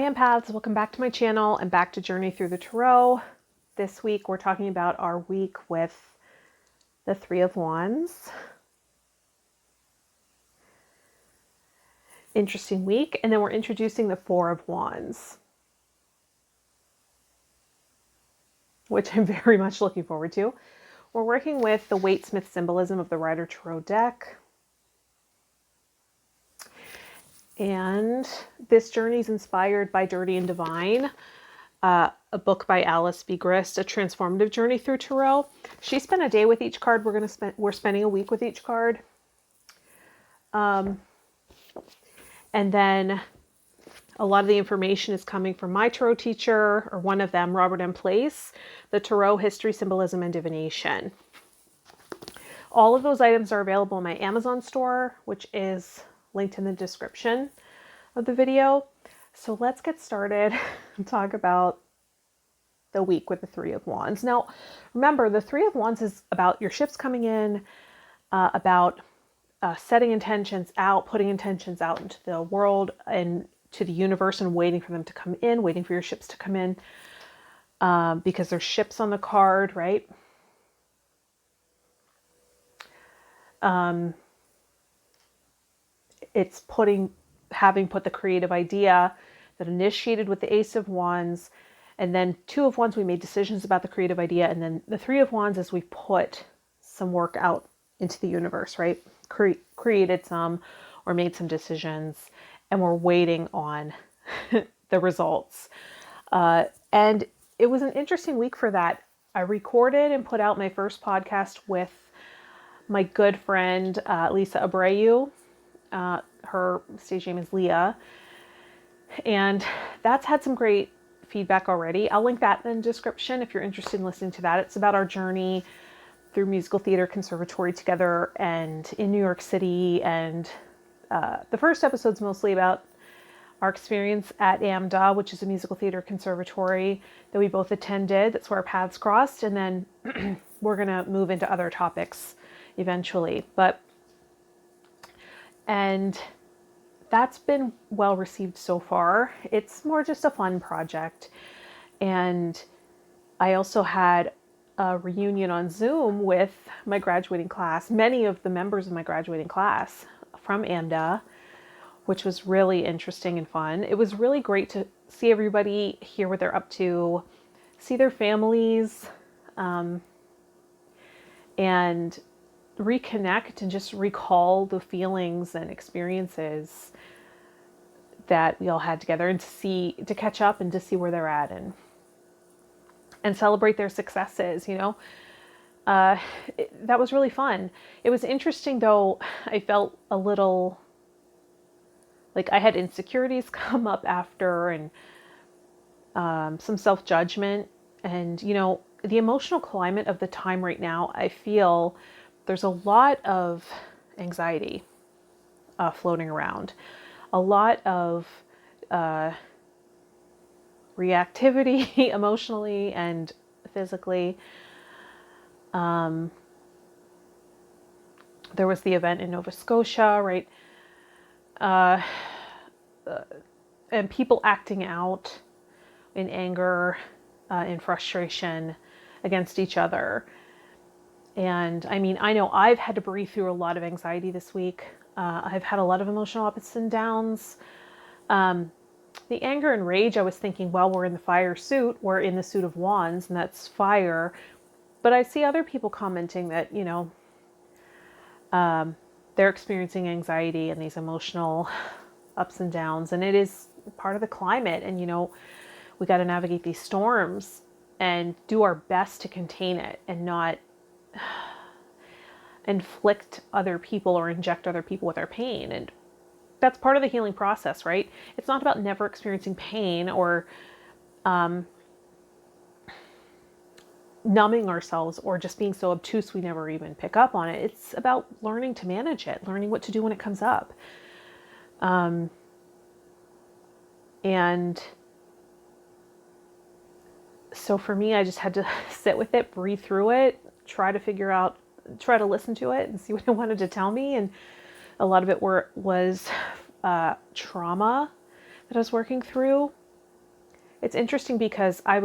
Empaths, welcome back to my channel and back to Journey Through the Tarot. This week we're talking about our week with the Three of Wands. Interesting week. And then we're introducing the Four of Wands, which I'm very much looking forward to. We're working with the Waite-Smith symbolism of the Rider Tarot deck. And this journey is inspired by Dirty and Divine, a book by Alice B. Grist, A Transformative Journey Through Tarot. She spent a day with each card. We're spending a week with each card. And then a lot of the information is coming from my tarot teacher, or one of them, Robert M. Place, the Tarot History, Symbolism, and Divination. All of those items are available in my Amazon store, which is linked in the description of the video. So let's get started and talk about the week with the Three of Wands. Now, remember, the Three of Wands is about your ships coming in, about setting intentions out, putting intentions out into the world and to the universe and waiting for them to come in, waiting for your ships to come in, because there's ships on the card, right? It's having put the creative idea that initiated with the Ace of Wands, and then Two of Wands, we made decisions about the creative idea, and then the Three of Wands is we put some work out into the universe, right? Created some or made some decisions, and we're waiting on the results. And it was an interesting week for that. I recorded and put out my first podcast with my good friend, Lisa Abreu. Her stage name is Leah, and that's had some great feedback already. I'll link that in the description if you're interested in listening to that. It's about our journey through musical theater conservatory together and in New York City. And the first episode's mostly about our experience at AMDA, which is a musical theater conservatory that we both attended. That's where our paths crossed. And then we're going to move into other topics eventually. And that's been well received so far. It's more just a fun project. And I also had a reunion on Zoom with my graduating class, many of the members of my graduating class from AMDA, which was really interesting and fun. It was really great to see everybody, hear what they're up to, see their families, and reconnect and just recall the feelings and experiences that we all had together, and to catch up and to see where they're at and celebrate their successes, you know. That was really fun. It was interesting though. I felt a little like I had insecurities come up after, and some self-judgment, and you know, the emotional climate of the time right now, I feel there's a lot of anxiety floating around, a lot of reactivity emotionally and physically. There was the event in Nova Scotia, right? And people acting out in anger, in frustration against each other. And I mean, I know I've had to breathe through a lot of anxiety this week. I've had a lot of emotional ups and downs. The anger and rage, I was thinking, well, we're in the fire suit. We're in the suit of wands, and that's fire. But I see other people commenting that, you know, they're experiencing anxiety and these emotional ups and downs. And it is part of the climate. And, you know, we got to navigate these storms and do our best to contain it and not inflict other people or inject other people with our pain. And that's part of the healing process, right? It's not about never experiencing pain or numbing ourselves or just being so obtuse we never even pick up on it. It's about learning to manage it, learning what to do when it comes up. And so for me, I just had to sit with it, breathe through it, try to listen to it and see what it wanted to tell me. And a lot of it was trauma that I was working through. it's interesting because I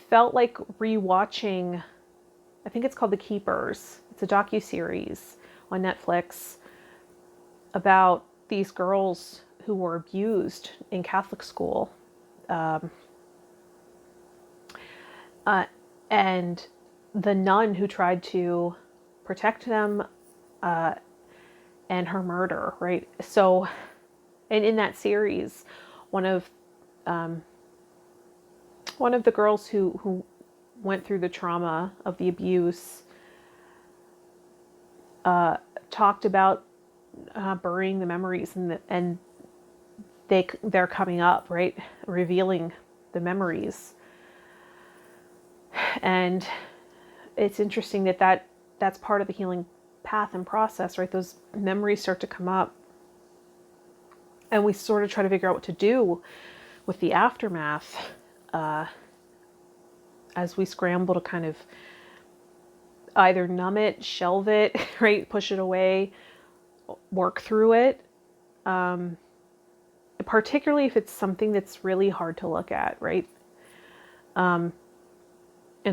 felt like rewatching, I think it's called The Keepers. It's a docuseries on Netflix about these girls who were abused in Catholic school. And the nun who tried to protect them, and her murder, right? So, and in that series, one of the girls who went through the trauma of the abuse talked about burying the memories, and they're coming up, right, revealing the memories. And it's interesting that's part of the healing path and process, right? Those memories start to come up, and we sort of try to figure out what to do with the aftermath as we scramble to kind of either numb it, shelve it, right, push it away, work through it. Particularly if it's something that's really hard to look at, right? And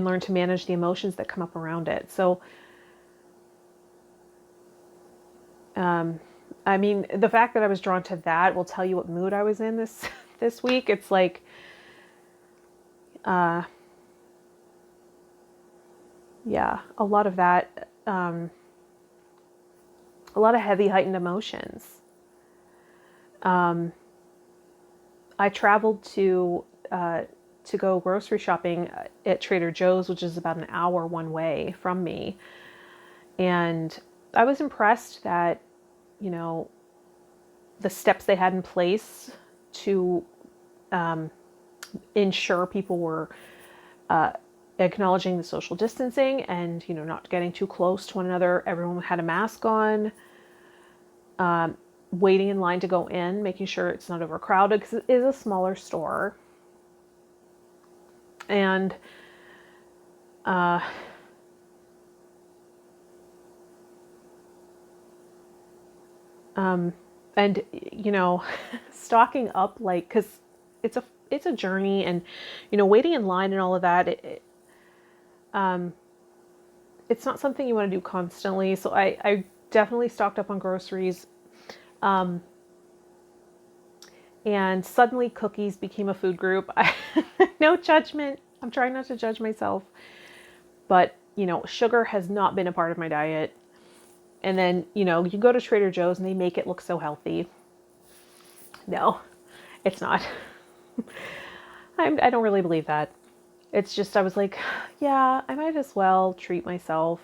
learn to manage the emotions that come up around it. So, I mean, the fact that I was drawn to that will tell you what mood I was in this week. It's like, yeah, a lot of that, a lot of heavy, heightened emotions. I traveled to go grocery shopping at Trader Joe's, which is about an hour one way from me. And I was impressed that, the steps they had in place to ensure people were acknowledging the social distancing and, not getting too close to one another. Everyone had a mask on, waiting in line to go in, making sure it's not overcrowded because it is a smaller store. And stocking up, like, because it's a journey, and waiting in line and all of that, it's not something you want to do constantly. So I definitely stocked up on groceries, and suddenly cookies became a food group. No judgment. I'm trying not to judge myself, but sugar has not been a part of my diet. And then, you go to Trader Joe's and they make it look so healthy. No, it's not. I don't really believe that. It's just, I was like, yeah, I might as well treat myself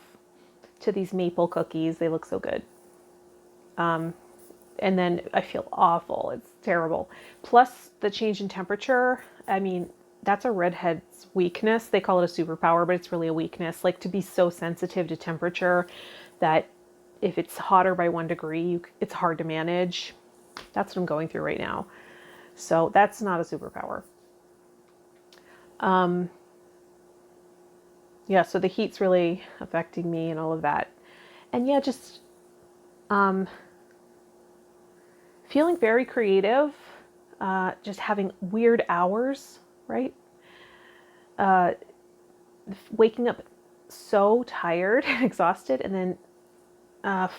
to these maple cookies. They look so good. And then I feel awful. It's terrible. Plus the change in temperature. I mean, that's a redhead's weakness. They call it a superpower, but it's really a weakness. Like, to be so sensitive to temperature that if it's hotter by 1 degree, it's hard to manage. That's what I'm going through right now. So that's not a superpower. Yeah, so the heat's really affecting me and all of that. And yeah, just feeling very creative, just having weird hours, right? Waking up so tired and exhausted, and then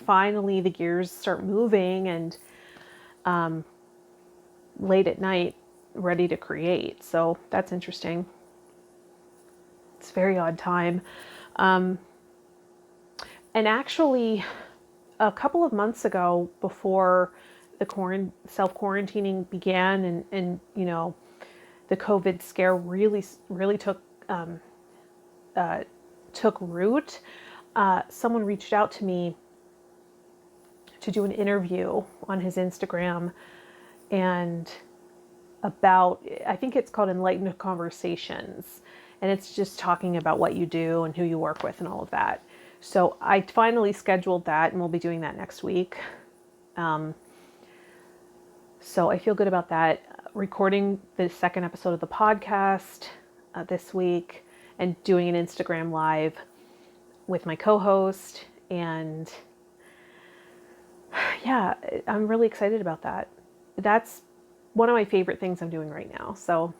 finally the gears start moving, and late at night ready to create. So that's interesting. It's a very odd time. And actually, a couple of months ago, before the self-quarantining began, and the COVID scare really took root, someone reached out to me to do an interview on his Instagram, and about, I think it's called Enlightened Conversations, and it's just talking about what you do and who you work with and all of that. So I finally scheduled that, and we'll be doing that next week. So I feel good about that. Recording the second episode of the podcast this week, and doing an Instagram live with my co-host. And yeah, I'm really excited about that. that's one of my favorite things I'm doing right now. So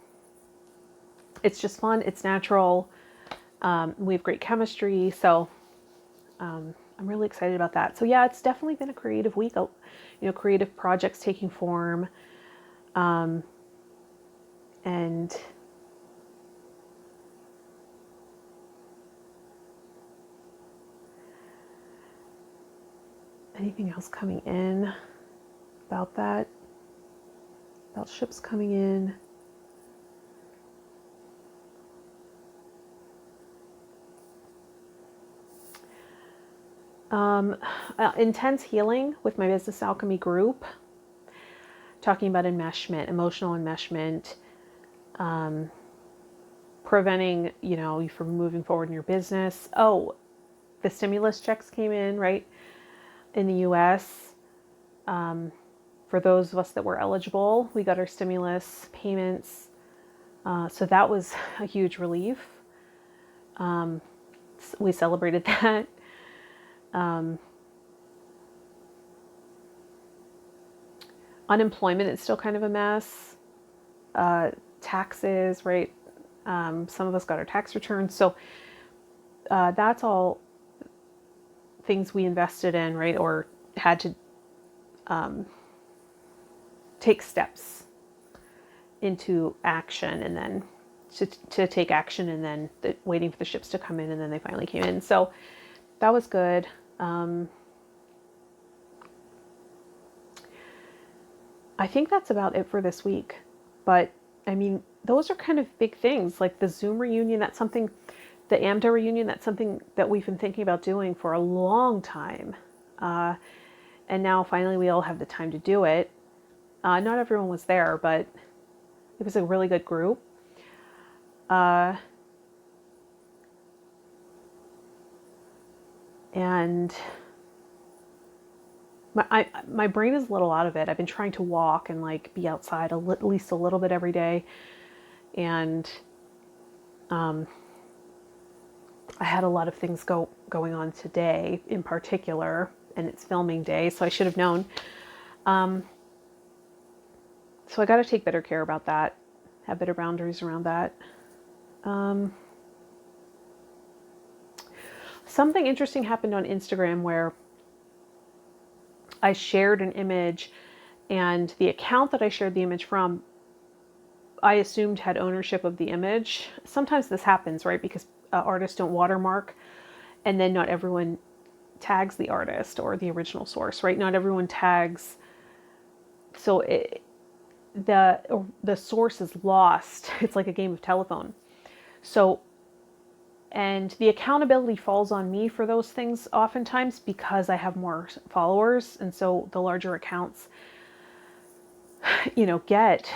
it's just fun. It's natural. We have great chemistry. So I'm really excited about that. So yeah, it's definitely been a creative week. Creative projects taking form. And anything else coming in about that? About ships coming in? Intense healing with my business alchemy group, talking about enmeshment, emotional enmeshment, preventing, you from moving forward in your business. Oh, the stimulus checks came in, right, in the US. For those of us that were eligible, we got our stimulus payments. So that was a huge relief. We celebrated that. Unemployment is still kind of a mess. Taxes, right? Some of us got our tax returns. So that's all things we invested in, right? Or had to take steps into action, and then to take action, and then waiting for the ships to come in, and then they finally came in. So that was good. I think that's about it for this week. But I mean, those are kind of big things, like the Zoom reunion. That's something, the AMDA reunion, that's something that we've been thinking about doing for a long time. And now finally we all have the time to do it. Not everyone was there, but it was a really good group. And my brain is a little out of it. I've been trying to walk and like be outside at least a little bit every day. And I had a lot of things going on today in particular, and it's filming day, so I should have known. So I got to take better care about that, have better boundaries around that. Something interesting happened on Instagram where I shared an image, and the account that I shared the image from, I assumed had ownership of the image. Sometimes this happens, right? Because artists don't watermark, and then not everyone tags the artist or the original source, right? Not everyone tags. So the source is lost. It's like a game of telephone. So, and the accountability falls on me for those things oftentimes because I have more followers, and so the larger accounts, get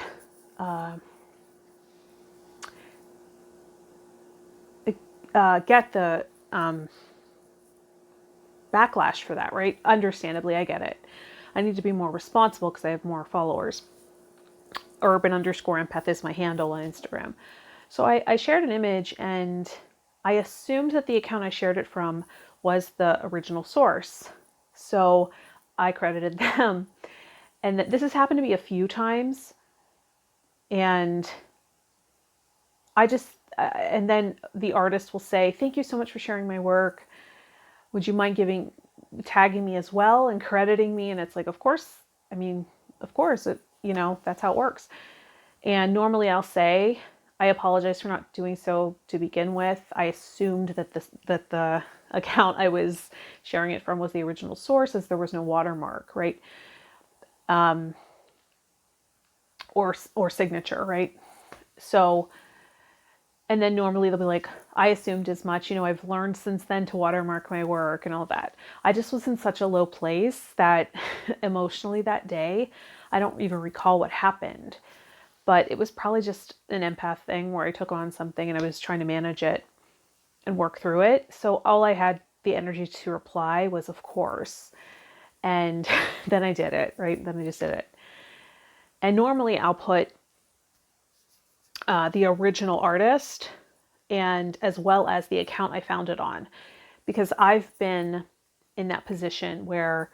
the backlash for that, right? Understandably, I get it. I need to be more responsible because I have more followers. Urban_empath is my handle on Instagram. So I shared an image, and I assumed that the account I shared it from was the original source. So I credited them. And this has happened to me a few times. And and then the artist will say, "Thank you so much for sharing my work. Would you mind tagging me as well and crediting me?" And it's like, of course, that's how it works. And normally I'll say, "I apologize for not doing so to begin with. I assumed that the account I was sharing it from was the original source, as there was no watermark, right? Or signature, right? So, and then normally they'll be like, "I assumed as much. I've learned since then to watermark my work," and all that. I just was in such a low place that emotionally that day, I don't even recall what happened. But it was probably just an empath thing where I took on something and I was trying to manage it and work through it. So all I had the energy to reply was, "Of course." And then I did it, right? Then I just did it. And normally I'll put the original artist, and as well as the account I found it on, because I've been in that position where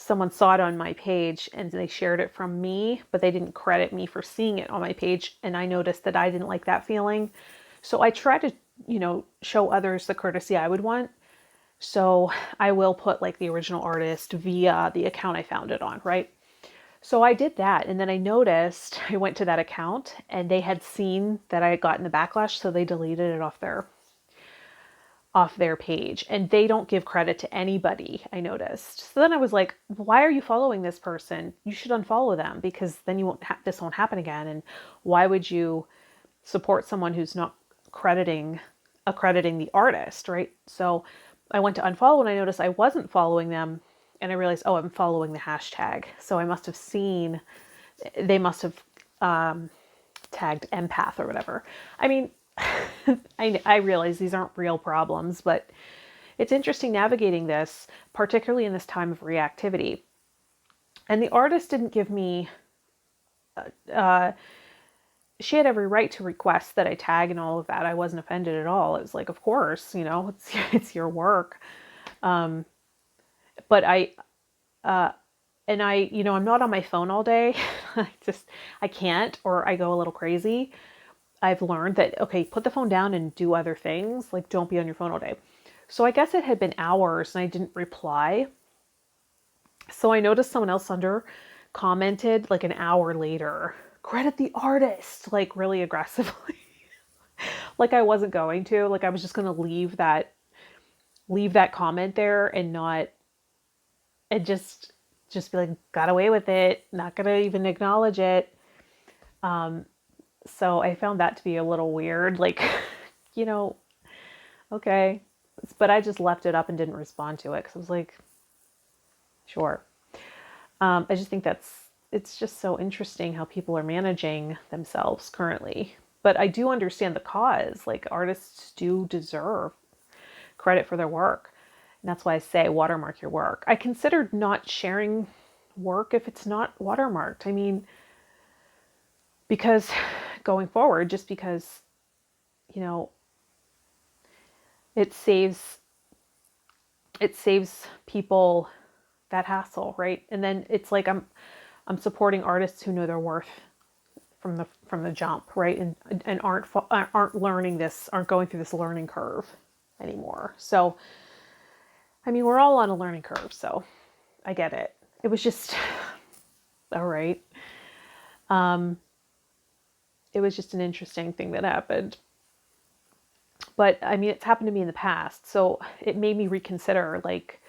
someone saw it on my page and they shared it from me, but they didn't credit me for seeing it on my page. And I noticed that I didn't like that feeling. So I try to, show others the courtesy I would want. So I will put like the original artist via the account I found it on, right? So I did that. And then I noticed I went to that account and they had seen that I had gotten the backlash. So they deleted it off their page, and they don't give credit to anybody, I noticed. So then I was like, why are you following this person? You should unfollow them, because then this won't happen again. And why would you support someone who's not accrediting the artist, right? So I went to unfollow and I noticed I wasn't following them, and I realized, oh, I'm following the hashtag. So they must have tagged empath or whatever. I mean, I realize these aren't real problems, but it's interesting navigating this, particularly in this time of reactivity. And the artist didn't give me, she had every right to request that I tag and all of that. I wasn't offended at all. It was like, of course, it's your work. But I'm not on my phone all day. I can't, or I go a little crazy. I've learned that, okay, put the phone down and do other things. Like, don't be on your phone all day. So I guess it had been hours and I didn't reply. So I noticed someone else under commented like an hour later, credit the artist, like really aggressively. Like I wasn't going to, like I was just going to leave that comment there and just be like, got away with it, not going to even acknowledge it. So I found that to be a little weird, like, okay. But I just left it up and didn't respond to it because I was like, sure. I just think it's just so interesting how people are managing themselves currently. But I do understand the cause. Like, artists do deserve credit for their work. And that's why I say watermark your work. I considered not sharing work if it's not watermarked. I mean, because going forward, just because, it saves people that hassle, right? And then it's like I'm supporting artists who know their worth from the jump, right? And aren't learning this, aren't going through this learning curve anymore. So, I mean, we're all on a learning curve, so I get it. It was just all right. It was just an interesting thing that happened. But I mean, it's happened to me in the past, so it made me reconsider, like,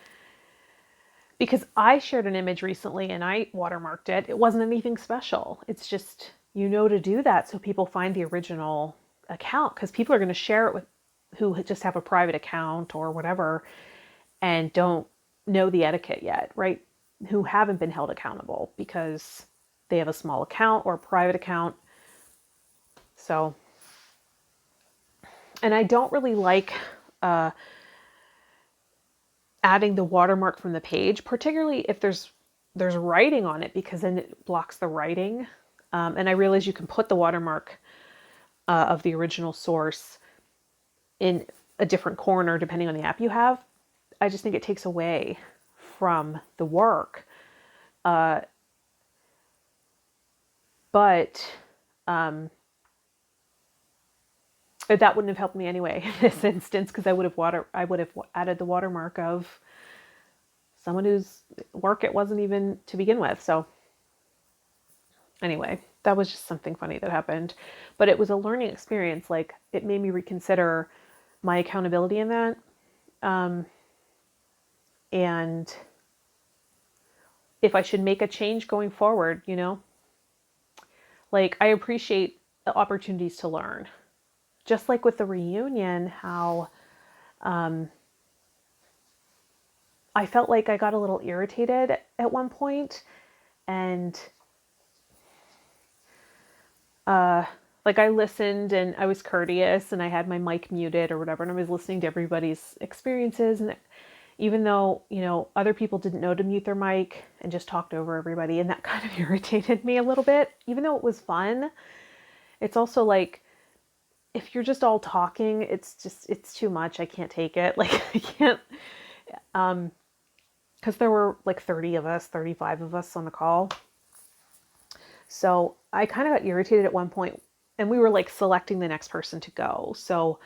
because I shared an image recently and I watermarked it. It wasn't anything special. It's just, to do that so people find the original account, because people are going to share it with who just have a private account or whatever and don't know the etiquette yet, right? Who haven't been held accountable because they have a small account or a private account. So, and I don't really like adding the watermark from the page, particularly if there's writing on it, because then it blocks the writing. And I realize you can put the watermark of the original source in a different corner depending on the app you have. I just think it takes away from the work. But that wouldn't have helped me anyway in this instance, because I would have added the watermark of someone whose work it wasn't even to begin with. So anyway, that was just something funny that happened. But it was a learning experience. Like, it made me reconsider my accountability in that. And if I should make a change going forward, like, I appreciate the opportunities to learn. Just like with the reunion, how I felt like I got a little irritated at one point, and like, I listened and I was courteous and I had my mic muted or whatever, and I was listening to everybody's experiences, and even though, other people didn't know to mute their mic and just talked over everybody, and that kind of irritated me a little bit, even though it was fun. It's also like, if you're just all talking, it's too much. I can't take it. Like, I can't, because there were like 30 of us, 35 of us on the call. So I kind of got irritated at one point, and we were like selecting the next person to go. So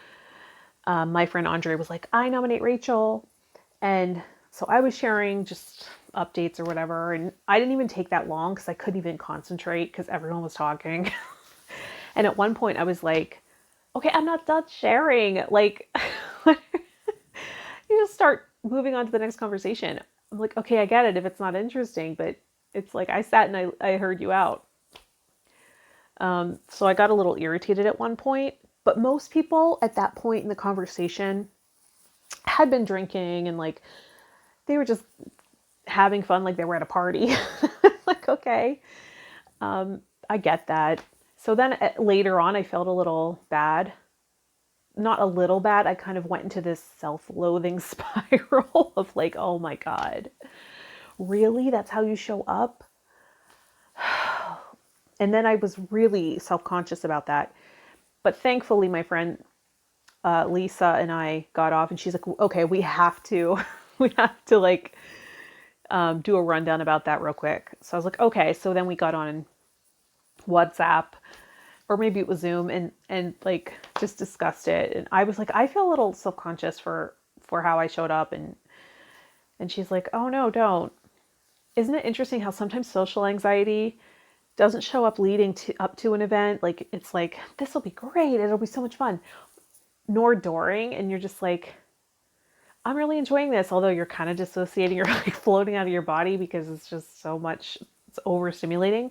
my friend Andre was like, I nominate Rachel. And so I was sharing just updates or whatever. And I didn't even take that long because I couldn't even concentrate because everyone was talking. And at one point I was like, okay, I'm not done sharing. Like, you just start moving on to the next conversation. I'm like, okay, I get it if it's not interesting, but it's like I sat and I heard you out. So I got a little irritated at one point. But most people at that point in the conversation had been drinking and like they were just having fun like they were at a party. Like, okay, I get that. So then later on, I felt a little bad. Not a little bad. I kind of went into this self-loathing spiral of like, oh my God, really? That's how you show up? And then I was really self-conscious about that. But thankfully, my friend Lisa and I got off, and she's like, okay, we have to, we have to like do a rundown about that real quick. So I was like, okay. So then we got on WhatsApp, or maybe it was Zoom, and like just discussed it. And I was like, I feel a little self-conscious for how I showed up, and she's like, oh no, don't. Isn't it interesting how sometimes social anxiety doesn't show up leading up to an event? Like it's like, this will be great, it'll be so much fun, nor during, and you're just like, I'm really enjoying this, although you're kind of dissociating, you're like floating out of your body because it's just so much, it's overstimulating.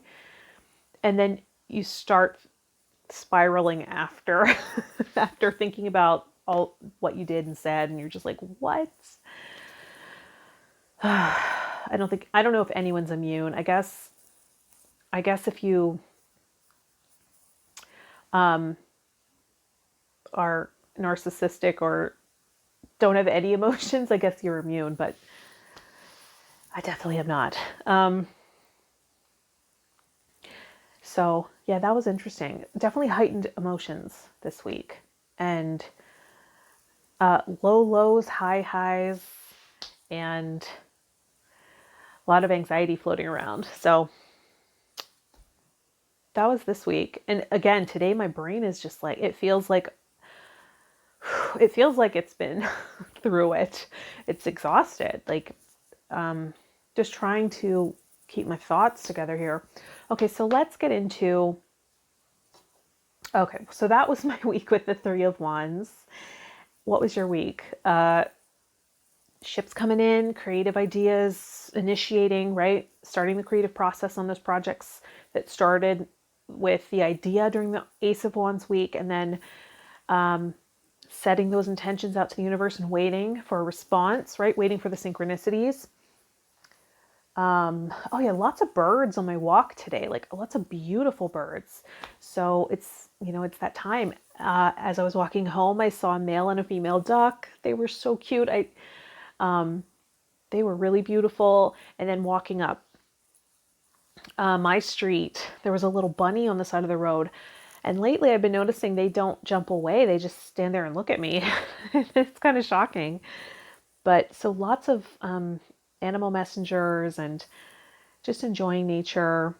And then you start spiraling after after thinking about all what you did and said, and you're just like, what? I don't know if anyone's immune. I guess if you are narcissistic or don't have any emotions, I guess you're immune, but I definitely am not. So yeah, that was interesting. Definitely heightened emotions this week, and low lows, high highs, and a lot of anxiety floating around. So that was this week. And again, today my brain is just like, it feels like it's been through it. It's exhausted. Like, just trying to keep my thoughts together here. Okay, so let's get into, okay, so that was my week with the Three of Wands. What was your week? Ships coming in, creative ideas, initiating, right? Starting the creative process on those projects that started with the idea during the Ace of Wands week, and then setting those intentions out to the universe and waiting for a response, right? Waiting for the synchronicities. Oh yeah, lots of birds on my walk today, like lots of beautiful birds. So it's, it's that time. As I was walking home, I saw a male and a female duck. They were so cute. They were really beautiful. And then walking up my street, there was a little bunny on the side of the road. And lately I've been noticing they don't jump away. They just stand there and look at me. It's kind of shocking. But so lots of animal messengers and just enjoying nature.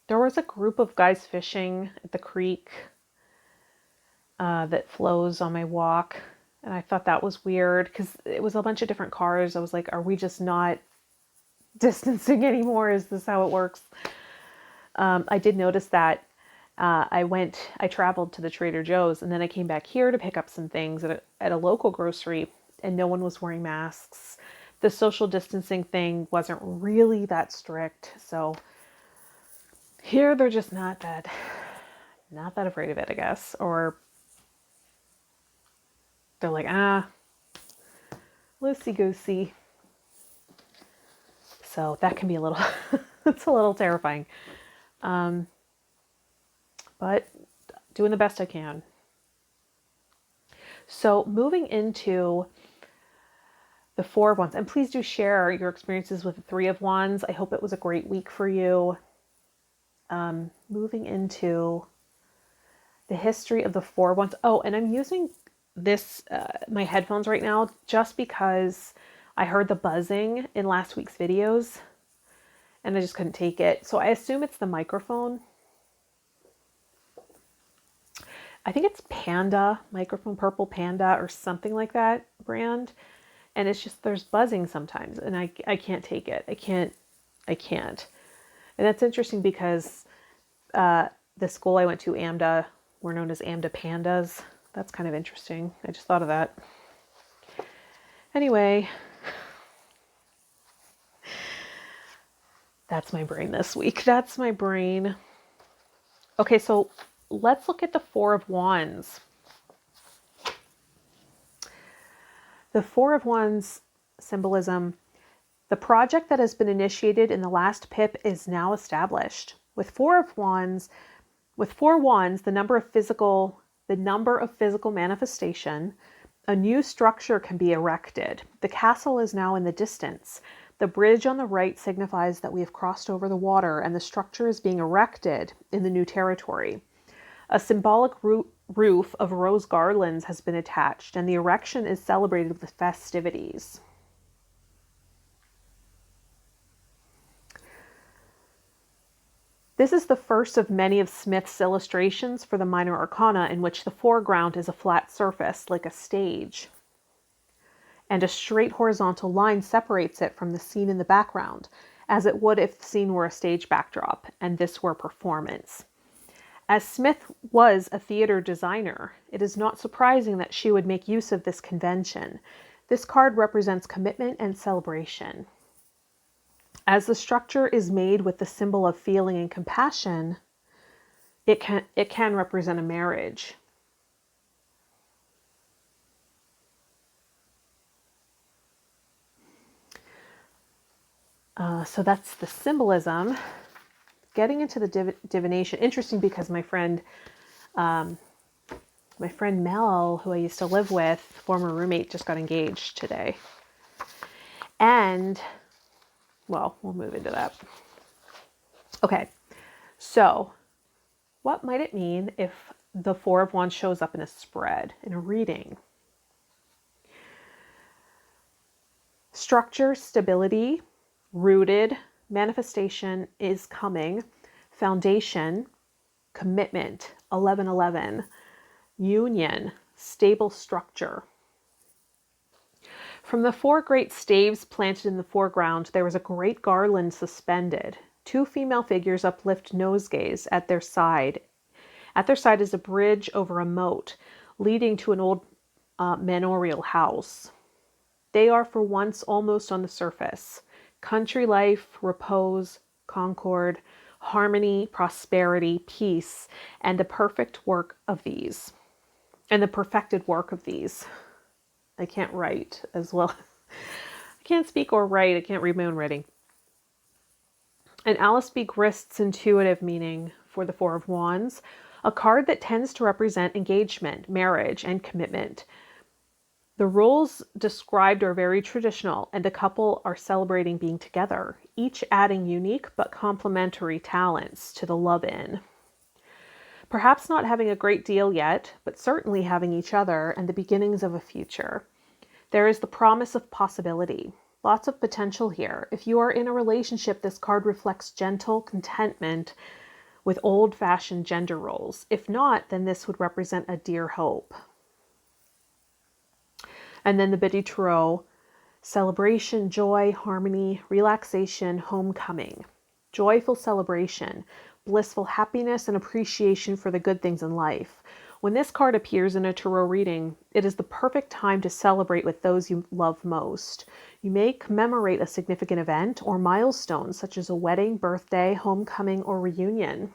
There was a group of guys fishing at the creek that flows on my walk. And I thought that was weird because it was a bunch of different cars. I was like, are we just not distancing anymore? Is this how it works? I did notice that I traveled to the Trader Joe's, and then I came back here to pick up some things at a local grocery, and no one was wearing masks. The social distancing thing wasn't really that strict. So here they're just not that afraid of it, I guess. Or they're like, loosey-goosey. So that can be a little, it's a little terrifying. But doing the best I can. So moving into the Four of Wands, and please do share your experiences with the Three of Wands. I hope it was a great week for you. Moving into the history of the Four of Wands. Oh, and I'm using this, my headphones right now, just because I heard the buzzing in last week's videos and I just couldn't take it. So I assume it's the microphone. I think it's Panda, microphone, Purple Panda or something like that brand. And it's just, there's buzzing sometimes and I can't take it. I can't. And that's interesting because the school I went to, AMDA, we're known as AMDA Pandas. That's kind of interesting. I just thought of that. Anyway, that's my brain this week. That's my brain. Okay, so let's look at the Four of Wands. The Four of Wands symbolism. The project that has been initiated in the last pip is now established. With four wands, the number of physical manifestation, a new structure can be erected. The castle is now in the distance. The bridge on the right signifies that we have crossed over the water and the structure is being erected in the new territory. A symbolic roof of rose garlands has been attached and the erection is celebrated with festivities. This is the first of many of Smith's illustrations for the minor arcana in which the foreground is a flat surface like a stage, and a straight horizontal line separates it from the scene in the background, as it would if the scene were a stage backdrop and this were performance. As Smith was a theater designer, it is not surprising that she would make use of this convention. This card represents commitment and celebration. As the structure is made with the symbol of feeling and compassion, it can represent a marriage. So that's the symbolism. Getting into the divination, interesting because my friend Mel, who I used to live with, former roommate, just got engaged today. And, well, we'll move into that. Okay, so what might it mean if the Four of Wands shows up in a spread, in a reading? Structure, stability, rooted, manifestation is coming, foundation, commitment, 1111, union, stable structure. From the four great staves planted in the foreground, there was a great garland suspended. Two female figures uplift nosegays at their side. At their side is a bridge over a moat, leading to an old manorial house. They are for once almost on the surface. Country life, repose, concord, harmony, prosperity, peace, and the perfected work of these. I can't write as well. I can't speak or write. I can't read my own writing. And Alice B. Grist's intuitive meaning for the Four of Wands, a card that tends to represent engagement, marriage, and commitment. The roles described are very traditional, and the couple are celebrating being together, each adding unique but complementary talents to the love-in. Perhaps not having a great deal yet, but certainly having each other and the beginnings of a future. There is the promise of possibility. Lots of potential here. If you are in a relationship, this card reflects gentle contentment with old-fashioned gender roles. If not, then this would represent a dear hope. And then the Biddy Tarot, celebration, joy, harmony, relaxation, homecoming. Joyful celebration, blissful happiness, and appreciation for the good things in life. When this card appears in a tarot reading, it is the perfect time to celebrate with those you love most. You may commemorate a significant event or milestone, such as a wedding, birthday, homecoming, or reunion.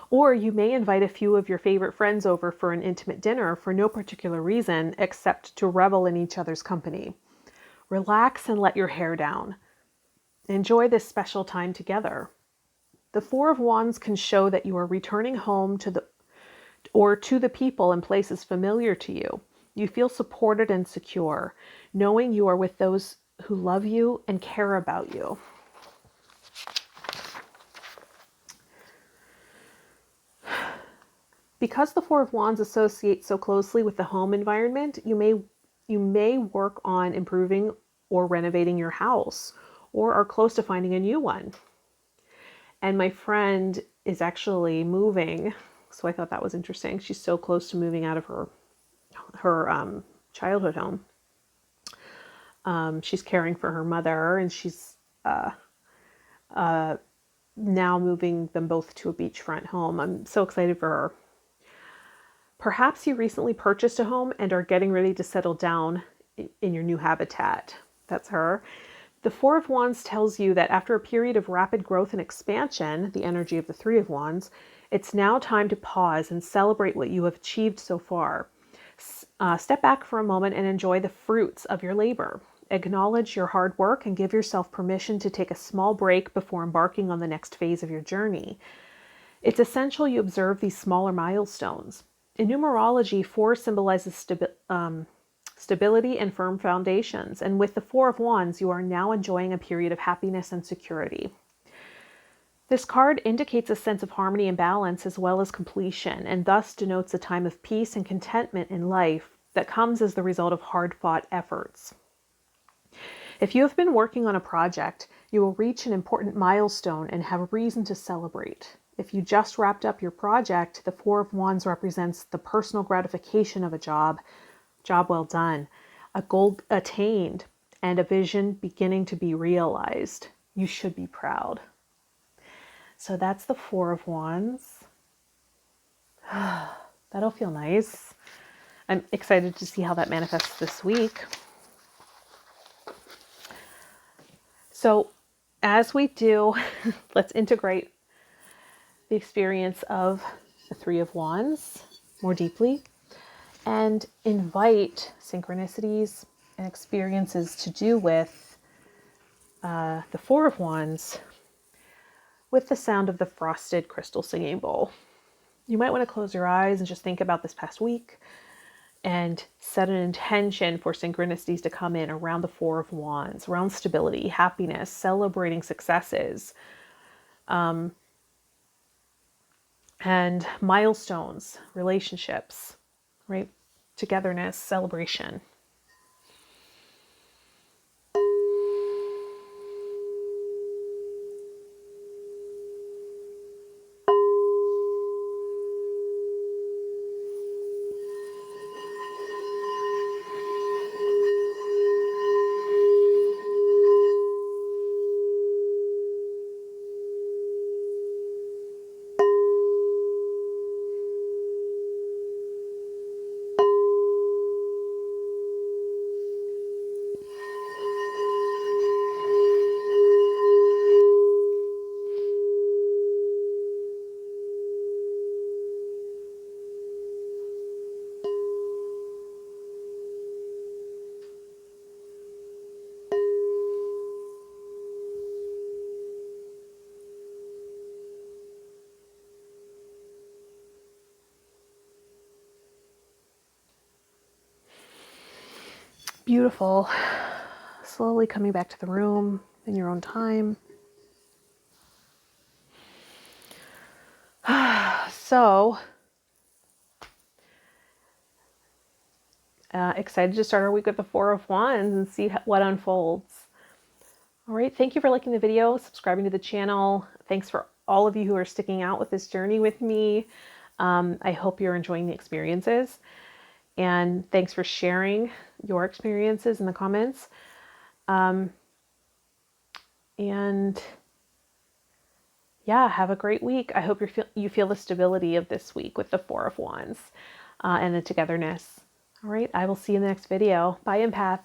Or you may invite a few of your favorite friends over for an intimate dinner for no particular reason except to revel in each other's company. Relax and let your hair down. Enjoy this special time together. The Four of Wands can show that you are returning home to the people and places familiar to you. You feel supported and secure, knowing you are with those who love you and care about you. Because the Four of Wands associates so closely with the home environment, you may You may work on improving or renovating your house, or are close to finding a new one. And my friend is actually moving, so I thought that was interesting. She's so close to moving out of her childhood home. She's caring for her mother, and she's now moving them both to a beachfront home. I'm so excited for her. Perhaps you recently purchased a home and are getting ready to settle down in your new habitat. That's her. The Four of Wands tells you that after a period of rapid growth and expansion, the energy of the Three of Wands, it's now time to pause and celebrate what you have achieved so far. Step back for a moment and enjoy the fruits of your labor. Acknowledge your hard work and give yourself permission to take a small break before embarking on the next phase of your journey. It's essential you observe these smaller milestones. In numerology, 4 symbolizes stability and firm foundations, and with the Four of Wands, you are now enjoying a period of happiness and security. This card indicates a sense of harmony and balance as well as completion, and thus denotes a time of peace and contentment in life that comes as the result of hard-fought efforts. If you have been working on a project, you will reach an important milestone and have a reason to celebrate. If you just wrapped up your project, the Four of Wands represents the personal gratification of a job well done, a goal attained, and a vision beginning to be realized. You should be proud. So that's the Four of Wands. That'll feel nice. I'm excited to see how that manifests this week. So as we do, let's integrate the experience of the Three of Wands more deeply and invite synchronicities and experiences to do with the Four of Wands with the sound of the frosted crystal singing bowl. You might want to close your eyes and just think about this past week and set an intention for synchronicities to come in around the Four of Wands, around stability, happiness, celebrating successes, and milestones, relationships, right? Togetherness, celebration. Beautiful. Slowly coming back to the room in your own time. So, excited to start our week with the Four of Wands and see what unfolds. All right, thank you for liking the video, subscribing to the channel. Thanks for all of you who are sticking out with this journey with me. I hope you're enjoying the experiences. And thanks for sharing your experiences in the comments. And yeah, have a great week. I hope you feel the stability of this week with the Four of Wands and the togetherness. All right, I will see you in the next video. Bye, Empath.